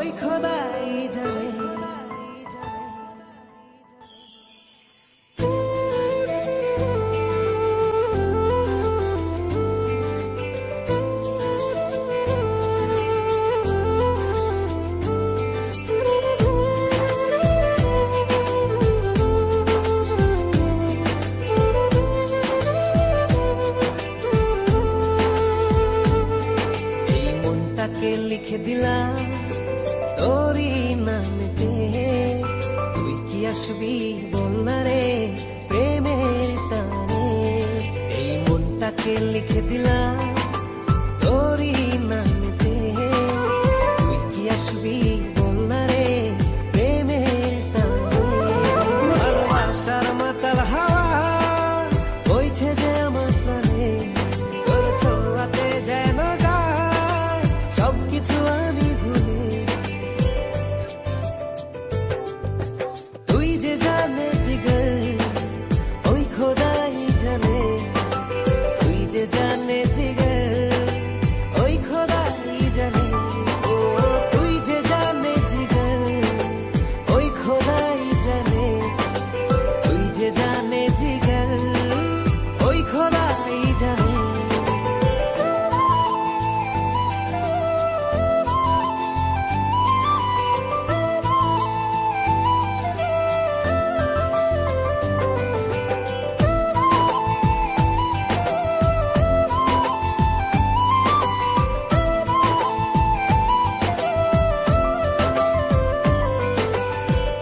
ওই খোদাই জানে। লিখে দিলাম তোরই নামেতে, তুই কি আসবি বল না রে প্রেমের টানে। এই মনটাকে লিখে দিলাম তোরই নামেতে, তুই কি আসবি বল না রে প্রেমের টানে। ভালোবাসার মাতাল হাওয়া বইছে যে আমার প্রাণে, তোর ছোঁয়াতে যেন সবকিছু আমি ভুলে। তুই যে জানে জিগর ওই খোদাই জানে, তুই যে জানে জিগর ওই খোদাই জানে। ও তুই যে জানে জিগর ওই খোদাই জানে, তুই যে জানে জিগর ওই খোদাই জানে।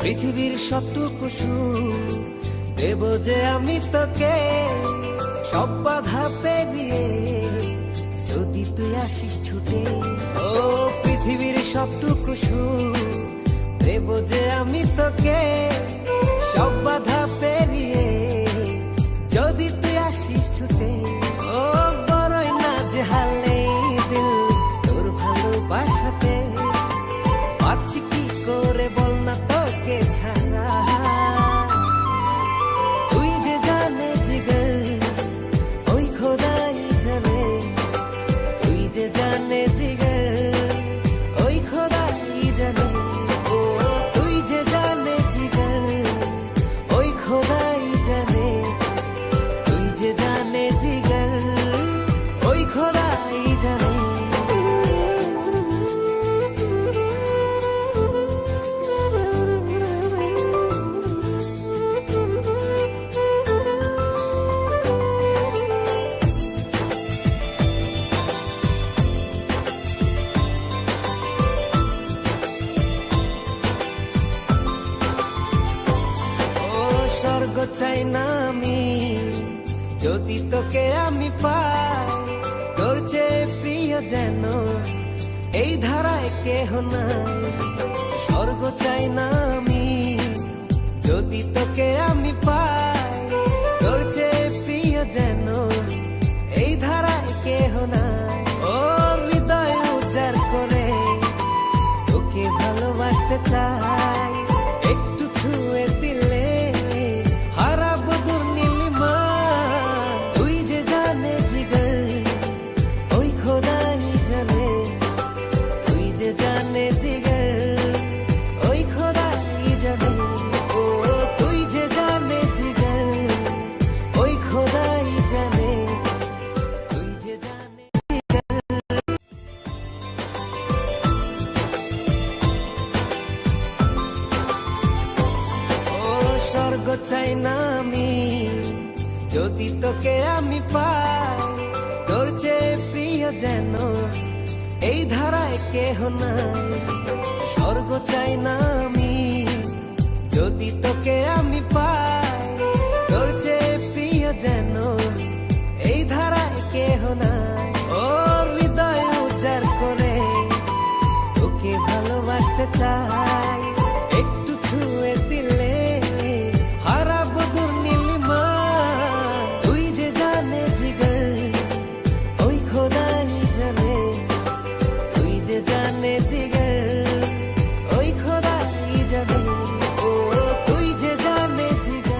পৃথিবীর সবটুকু সুখ দেব যে আমি তোকে, সব বাধা পেরিয়ে যদি তুই আসিস ছুটে। ও পৃথিবীর সবটুকু সুখ দেব যে আমি তোকে, সব বাধা পেরিয়ে যদি তুই আসিস ছুটে। ও বড়ই না যে হালে দিল তোর ভালোবাসাতে, পাচ্ছি কি করে বল না তোকে ছাড়া। তুই যে জানে জিগর ওই খোদাই জানে, তুই যে জানে জিগর ওই খোদাই জানে। ও তুই যে জানে জিগর ওই খোদাই জানে, তুই যে জানে জিগর ওই খোদাই জানে। স্বর্গ চাই না আমি যদি তোকে আমি পাই, তোর চেয়ে প্রিয় যেন এই ধারায় কেহ নাই। স্বর্গ চাই না আমি যদি তোকে আমি পাই, তোর চেয়ে প্রিয় যেন এই ধারায় কেহ নাই। ও হৃদয় উজাড় করে তোকে ভালোবাসতে চাই, একটু ছুঁয়ে দিলে হারাবো দুর্নীলিমা। তুই যে জানে জিগর ওই খোদাই জানে, তুই যে জানে জিগর ওই খোদাই জানে। ও তুই যে জানে জিগর ওই খোদাই জানে, তুই যে জানে জিগর। স্বর্গ চাই না আমি যদি তোকে আমি পাই, তোর চেয়ে প্রিয় যেন এই ধারায় কেহ নাই। স্বর্গ চাই না আমি যদি তোকে আমি পাই, তোর চেয়ে প্রিয় যেন